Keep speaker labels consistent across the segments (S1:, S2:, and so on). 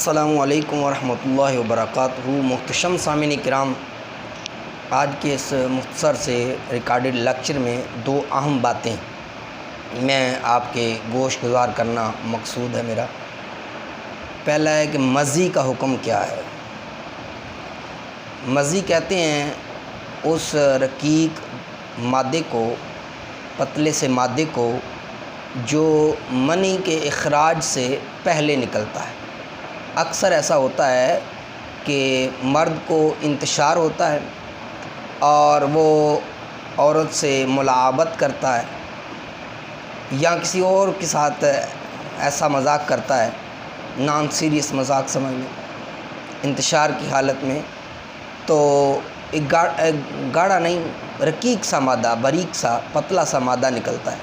S1: السلام علیکم ورحمۃ اللہ وبرکاتہ۔ محتشم سامعین کرام، آج کے اس مختصر سے ریکارڈڈ لیکچر میں دو اہم باتیں میں آپ کے گوش گزار کرنا مقصود ہے میرا۔ پہلا ہے کہ مزی کا حکم کیا ہے۔ مزی کہتے ہیں اس رقیق مادے کو، پتلے سے مادے کو جو منی کے اخراج سے پہلے نکلتا ہے۔ اکثر ایسا ہوتا ہے کہ مرد کو انتشار ہوتا ہے اور وہ عورت سے ملاعبت کرتا ہے یا کسی اور کے ساتھ ایسا مذاق کرتا ہے، نان سیریس مذاق سمجھ لیں، انتشار کی حالت میں، تو ایک گاڑھا نہیں، رقیق سا مادہ، باریک سا، پتلا سا مادہ نکلتا ہے،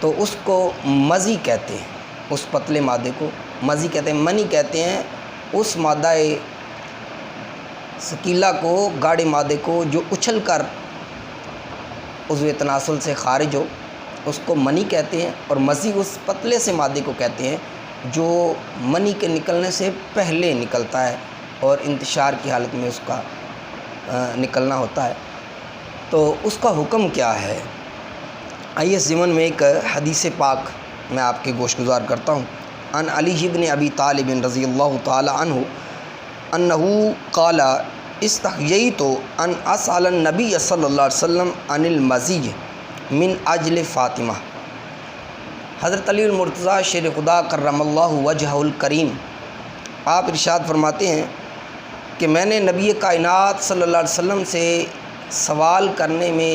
S1: تو اس کو مزی کہتے ہیں۔ اس پتلے مادے کو مزی کہتے ہیں۔ منی کہتے ہیں اس مادہ ثقیلہ کو، گاڑھے مادے کو جو اچھل کر عضو تناسل سے خارج ہو، اس کو منی کہتے ہیں۔ اور مزی اس پتلے سے مادے کو کہتے ہیں جو منی کے نکلنے سے پہلے نکلتا ہے اور انتشار کی حالت میں اس کا نکلنا ہوتا ہے۔ تو اس کا حکم کیا ہے؟ آئیے اس ضمن میں ایک حدیث پاک میں آپ کے گوش گزار کرتا ہوں۔ عن علی بن ابی طالب رضی اللہ تعالی عنہ انہو قال استحییت ان اسأل النبی صلی اللہ علیہ وسلم عن المزی من اجل فاطمہ۔ حضرت علی المرتضیٰ شیر خدا کرم اللہ وجہہ الکریم آپ ارشاد فرماتے ہیں کہ میں نے نبی کائنات صلی اللہ علیہ وسلم سے سوال کرنے میں،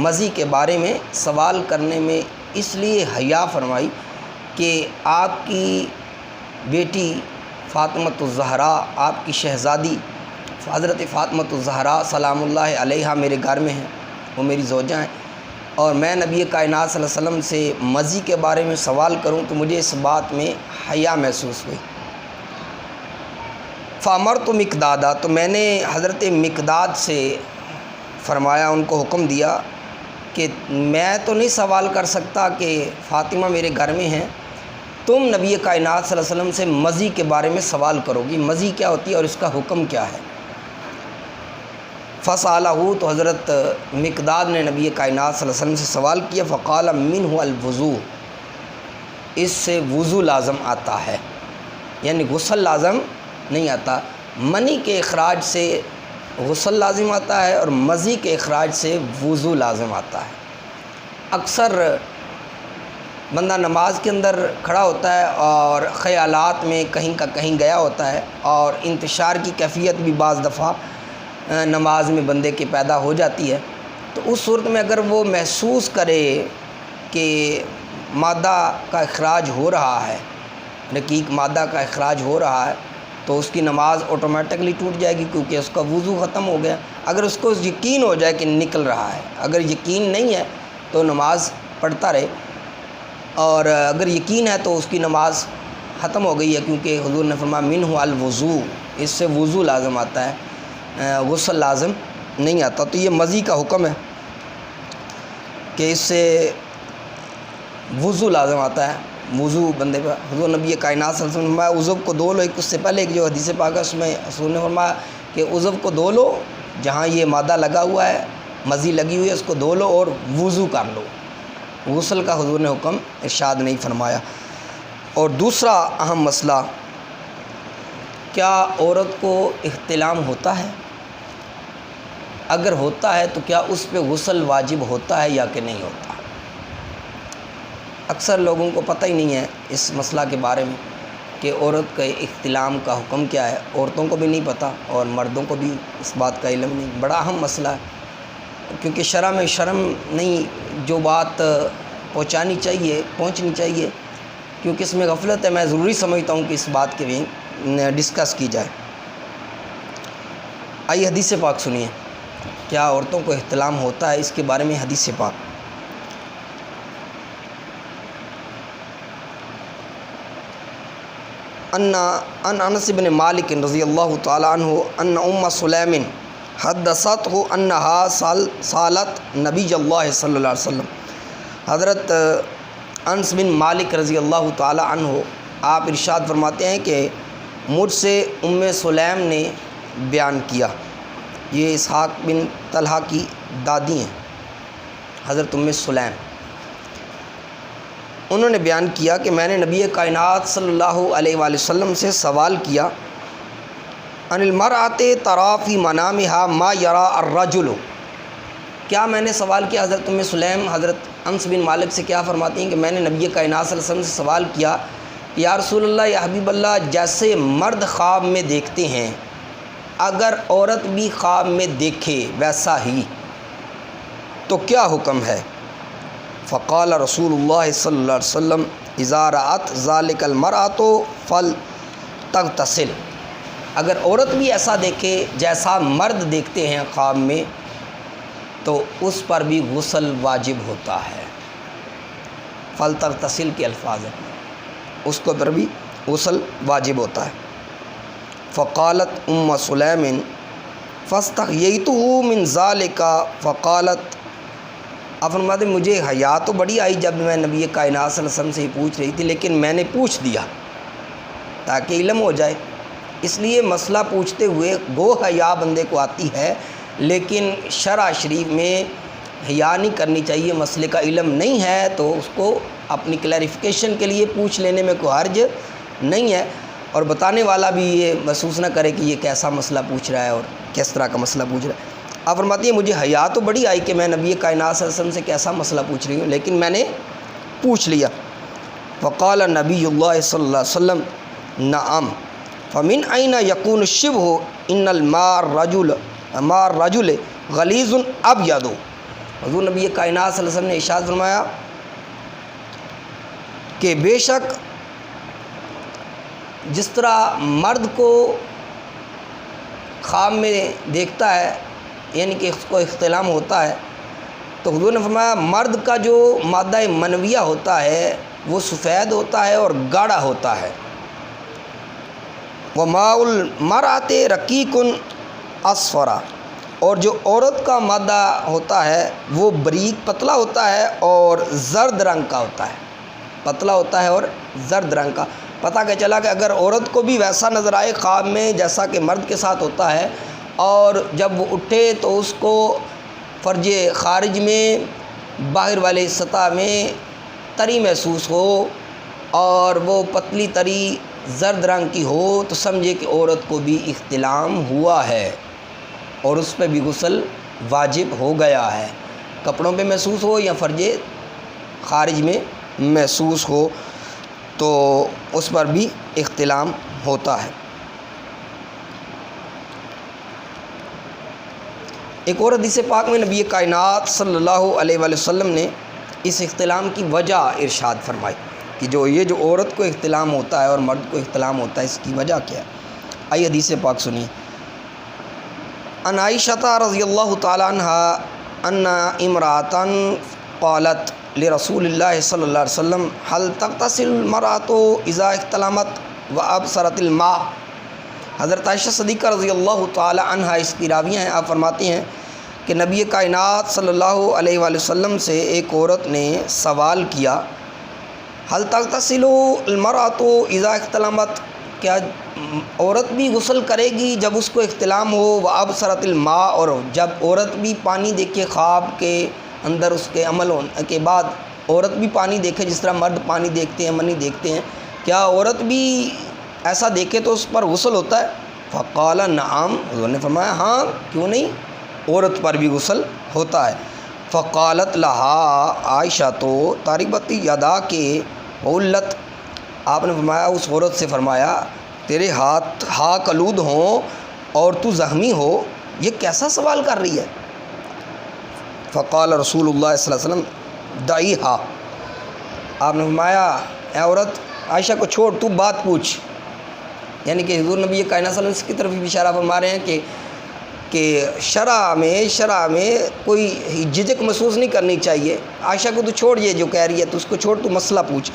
S1: مزی کے بارے میں سوال کرنے میں اس لیے حیا فرمائی کہ آپ کی بیٹی فاطمۃ الزہراء، آپ کی شہزادی حضرت فاطمۃ الزہراء سلام اللہ علیہا میرے گھر میں ہیں، وہ میری زوجہ ہیں، اور میں نبی کائنات صلی اللہ علیہ وسلم سے مزی کے بارے میں سوال کروں تو مجھے اس بات میں حیا محسوس ہوئی۔ فامرت مقدادا، تو میں نے حضرت مقداد سے فرمایا، ان کو حکم دیا کہ میں تو نہیں سوال کر سکتا کہ فاطمہ میرے گھر میں ہیں، تم نبی کائنات صلی اللہ علیہ وسلم سے مزی کے بارے میں سوال کرو گی، مزی کیا ہوتی ہے اور اس کا حکم کیا ہے۔ فسالہ، تو حضرت مقداد نے نبی کائنات صلی اللہ علیہ وسلم سے سوال کیا، فقال منہ الوضو، اس سے وضو لازم آتا ہے، یعنی غسل لازم نہیں آتا۔ منی کے اخراج سے غسل لازم آتا ہے اور مزی کے اخراج سے وضو لازم آتا ہے۔ اکثر بندہ نماز کے اندر کھڑا ہوتا ہے اور خیالات میں کہیں کا کہیں گیا ہوتا ہے، اور انتشار کی کیفیت بھی بعض دفعہ نماز میں بندے کے پیدا ہو جاتی ہے، تو اس صورت میں اگر وہ محسوس کرے کہ مادہ کا اخراج ہو رہا ہے، رقیق مادہ کا اخراج ہو رہا ہے، تو اس کی نماز آٹومیٹکلی ٹوٹ جائے گی کیونکہ اس کا وضو ختم ہو گیا۔ اگر اس کو یقین ہو جائے کہ نکل رہا ہے، اگر یقین نہیں ہے تو نماز پڑھتا رہے، اور اگر یقین ہے تو اس کی نماز ختم ہو گئی ہے، کیونکہ حضور نے فرمایا منہ الوضو، اس سے وضو لازم آتا ہے، غسل لازم نہیں آتا۔ تو یہ مزی کا حکم ہے کہ اس سے وضو لازم آتا ہے، وضو بندے پہ۔ حضور نبی کائنات صلی اللہ علیہ وسلم نے فرمایا عضو کو دھو لو۔ ایک اس سے پہلے ایک جو حدیث پاک ہے اس میں حضور نے فرمایا کہ عضو کو دھو لو، جہاں یہ مادہ لگا ہوا ہے، مزی لگی ہوئی ہے، اس کو دھو لو اور وضو کر لو۔ غسل کا حضور نے حکم ارشاد نہیں فرمایا۔ اور دوسرا اہم مسئلہ، کیا عورت کو احتلام ہوتا ہے؟ اگر ہوتا ہے تو کیا اس پہ غسل واجب ہوتا ہے یا کہ نہیں ہوتا؟ اکثر لوگوں کو پتہ ہی نہیں ہے اس مسئلہ کے بارے میں کہ عورت کے احتلام کا حکم کیا ہے۔ عورتوں کو بھی نہیں پتہ اور مردوں کو بھی اس بات کا علم نہیں۔ بڑا اہم مسئلہ ہے، کیونکہ شرع میں شرم نہیں، جو بات پہنچنی چاہیے، کیونکہ اس میں غفلت ہے، میں ضروری سمجھتا ہوں کہ اس بات کے بھی ڈسکس کی جائے۔ آئیے حدیث پاک سنیے، کیا عورتوں کو احتلام ہوتا ہے، اس کے بارے میں حدیث پاک۔ ان انس بن مالک رضی اللہ تعالی عنہ ان ام سلیم حدثته انها سالت نبی اللہ صلی اللہ علیہ وسلم۔ حضرت انس بن مالک رضی اللہ تعالی عنہ آپ ارشاد فرماتے ہیں کہ مجھ سے سلیم نے بیان کیا، یہ اسحاق بن طلحہ کی دادی ہیں حضرت سلیم، انہوں نے بیان کیا کہ میں نے نبی کائنات صلی اللہ علیہ وآلہ وسلم سے سوال کیا ان المرأۃ تری فی منامہا ما یری الرجل، کیا میں نے سوال کیا حضرت سلیم حضرت انس بن مالک سے کیا فرماتی ہیں کہ میں نے نبی کائنات صلی اللہ علیہ وسلم سے سوال کیا کہ یا رسول اللہ یا حبیب اللہ، جیسے مرد خواب میں دیکھتے ہیں اگر عورت بھی خواب میں دیکھے ویسا ہی تو کیا حکم ہے؟ فقال رسول اللہ صلی اللہ علیہ وسلم اذا رأت ذلک المرأۃ فلتغتسل، اگر عورت بھی ایسا دیکھے جیسا مرد دیکھتے ہیں خواب میں تو اس پر بھی غسل واجب ہوتا ہے۔ فلتغتسل کے الفاظ ہیں، اس کو پر بھی غسل واجب ہوتا ہے۔ فقالت سلیم فاستحییتہ من ذالک، فقالت آپ فرماتے مجھے حیا تو بڑی آئی جب میں نبی کائنات صلی اللہ علیہ وسلم سے پوچھ رہی تھی، لیکن میں نے پوچھ دیا تاکہ علم ہو جائے، اس لیے مسئلہ پوچھتے ہوئے گو حیا بندے کو آتی ہے، لیکن شرع شریف میں حیا نہیں کرنی چاہیے۔ مسئلے کا علم نہیں ہے تو اس کو اپنی کلیریفیکیشن کے لیے پوچھ لینے میں کوئی حرج نہیں ہے، اور بتانے والا بھی یہ محسوس نہ کرے کہ یہ کیسا مسئلہ پوچھ رہا ہے اور کس طرح کا مسئلہ پوچھ رہا ہے۔ آپ فرماتی ہیں مجھے حیا تو بڑی آئی کہ میں نبی کائنات صلی اللہ علیہ وسلم سے کیسا مسئلہ پوچھ رہی ہوں، لیکن میں نے پوچھ لیا۔ فقال نبی اللہ صلی اللہ علیہ وسلم نعم فمن این یکون الشبہ ان الماء الرجل غلیظ ابیض، حضور نبی کائنات صلی اللہ علیہ وسلم نے ارشاد فرمایا کہ بے شک جس طرح مرد کو خواب میں دیکھتا ہے یعنی کہ اس کو احتلام ہوتا ہے، تو حضور نے فرمایا مرد کا جو مادہ منویہ ہوتا ہے وہ سفید ہوتا ہے اور گاڑھا ہوتا ہے، وماء المرأۃ رقیق اصفر، اور جو عورت کا مادہ ہوتا ہے وہ بریک پتلا ہوتا ہے اور زرد رنگ کا ہوتا ہے، پتلا ہوتا ہے اور زرد رنگ کا۔ پتہ کہ چلا کہ اگر عورت کو بھی ویسا نظر آئے خواب میں جیسا کہ مرد کے ساتھ ہوتا ہے، اور جب وہ اٹھے تو اس کو فرج خارج میں باہر والے سطح میں تری محسوس ہو اور وہ پتلی تری زرد رنگ کی ہو تو سمجھے کہ عورت کو بھی احتلام ہوا ہے اور اس پہ بھی غسل واجب ہو گیا ہے، کپڑوں پہ محسوس ہو یا فرج خارج میں محسوس ہو تو اس پر بھی احتلام ہوتا ہے۔ ایک اور حدیث پاک میں نبی کائنات صلی اللہ علیہ وآلہ وسلم نے اس احتلام کی وجہ ارشاد فرمائی کہ جو عورت کو احتلام ہوتا ہے اور مرد کو احتلام ہوتا ہے اس کی وجہ کیا ہے۔ آئیے حدیث پاک سنیے۔ ان عائشہ رضی اللہ تعالی عنہ ان امرأۃ قالت لرسول اللہ صلی اللہ علیہ وسلم هل تغتسل المرأۃ اذا احتلمت وابصرت الماء، حضرت عائشہ صدیقہ رضی اللہ تعالی عنہ اس کی راویہ ہیں، آپ فرماتی ہیں کہ نبی کائنات صلی اللہ علیہ وآلہ وسلم سے ایک عورت نے سوال کیا هل تغتسل المرأۃ اذا احتلمت، کیا عورت بھی غسل کرے گی جب اس کو احتلام ہو، وابصرت الماء، اور جب عورت بھی پانی دیکھے خواب کے اندر اس کے عمل ہونے کے بعد عورت بھی پانی دیکھے جس طرح مرد پانی دیکھتے ہیں منی دیکھتے ہیں، کیا عورت بھی ایسا دیکھے تو اس پر غسل ہوتا ہے؟ فقال نعم، حضور نے فرمایا ہاں کیوں نہیں، عورت پر بھی غسل ہوتا ہے۔ فقالت لہا عائشہ تو تاربت یدا کے علت، آپ نے فرمایا اس عورت سے فرمایا تیرے ہاتھ آلود ہوں اور تو زخمی ہو، یہ کیسا سوال کر رہی ہے؟ فقال رسول اللہ صلی اللہ علیہ وسلم دعیہا، آپ نے فرمایا اے عورت عائشہ کو چھوڑ، تو بات پوچھ، یعنی کہ حضور نبی کائنات صلی اللہ علیہ وسلم کی طرف بھی اشارہ فرما رہے ہیں کہ شرع میں کوئی جھجک محسوس نہیں کرنی چاہیے، عائشہ کو تو چھوڑ، یہ جو کہہ رہی ہے تو اس کو چھوڑ، تو مسئلہ پوچھ۔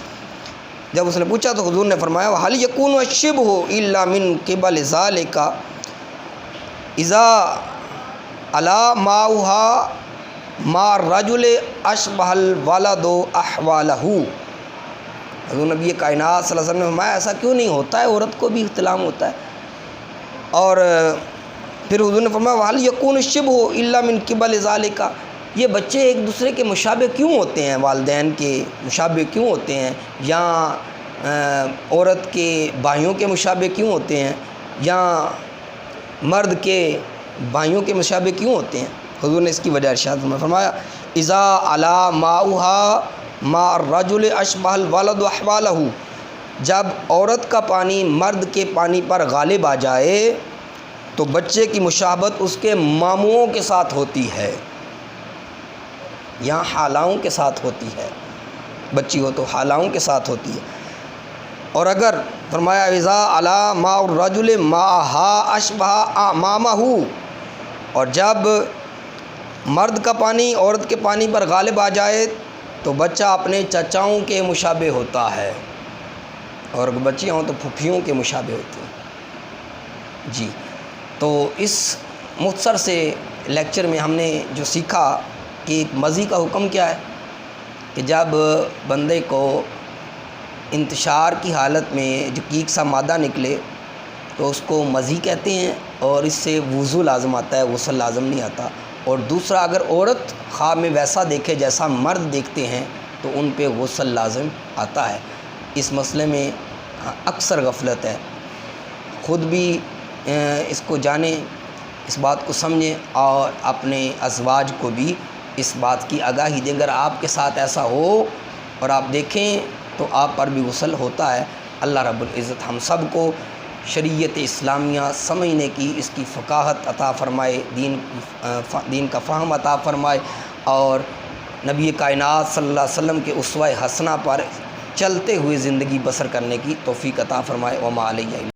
S1: جب اس نے پوچھا تو حضور نے فرمایا وَهَلْ يَكُونُ الشِّبْهُ إِلَّا مِنْ قِبَلِ ذَلِكَ إِذَا عَلَى مَاؤُهَا مَا الرَّجُلِ أَشْبَهَ الْوَلَدُ أَحْوَالَهُ، حضور نبی کائنات صلی اللہ علیہ وسلم نے فرمایا ایسا کیوں نہیں ہوتا ہے، عورت کو بھی احتلام ہوتا ہے۔ اور پھر حضور نے فرمایا وَهَلْ يَكُونُ الشِّبْهُ إِلَّا مِنْ قِبَلِ ذَلِكَ، یہ بچے ایک دوسرے کے مشابہ کیوں ہوتے ہیں، والدین کے مشابہ کیوں ہوتے ہیں، یا عورت کے بھائیوں کے مشابہ کیوں ہوتے ہیں، یا مرد کے بھائیوں کے مشابہ کیوں ہوتے ہیں؟ حضور نے اس کی وجہ ارشاد فرمایا اذا علا ماؤها ماء الرجل اشبہ الولد احوالہ، جب عورت کا پانی مرد کے پانی پر غالب آ جائے تو بچے کی مشابہت اس کے ماموں کے ساتھ ہوتی ہے یا خالاؤں کے ساتھ ہوتی ہے، بچی ہو تو خالاؤں کے ساتھ ہوتی ہے۔ اور اگر فرمایا اذا علا ماء الرجل ماءها اشبہ اعمامہ، اور جب مرد کا پانی عورت کے پانی پر غالب آ جائے تو بچہ اپنے چچاؤں کے مشابہ ہوتا ہے، اور اگر بچیاں ہوں تو پھپھیوں کے مشابہ ہوتی ہیں۔ جی، تو اس مختصر سے لیکچر میں ہم نے جو سیکھا کہ ایک مزی کا حکم کیا ہے، کہ جب بندے کو انتشار کی حالت میں جو کیک سا مادہ نکلے تو اس کو مزی کہتے ہیں، اور اس سے وضو لازم آتا ہے، غسل لازم نہیں آتا۔ اور دوسرا، اگر عورت خواب میں ویسا دیکھے جیسا مرد دیکھتے ہیں تو ان پہ غسل لازم آتا ہے۔ اس مسئلے میں اکثر غفلت ہے، خود بھی اس کو جانیں، اس بات کو سمجھیں، اور اپنے ازواج کو بھی اس بات کی آگاہی دیں۔ اگر آپ کے ساتھ ایسا ہو اور آپ دیکھیں تو آپ پر بھی غسل ہوتا ہے۔ اللہ رب العزت ہم سب کو شریعت اسلامیہ سمجھنے کی، اس کی فقاہت عطا فرمائے، دین کا فہم عطا فرمائے، اور نبی کائنات صلی اللہ علیہ وسلم کے اسوہ حسنہ پر چلتے ہوئے زندگی بسر کرنے کی توفیق عطا فرمائے۔ وما علیہ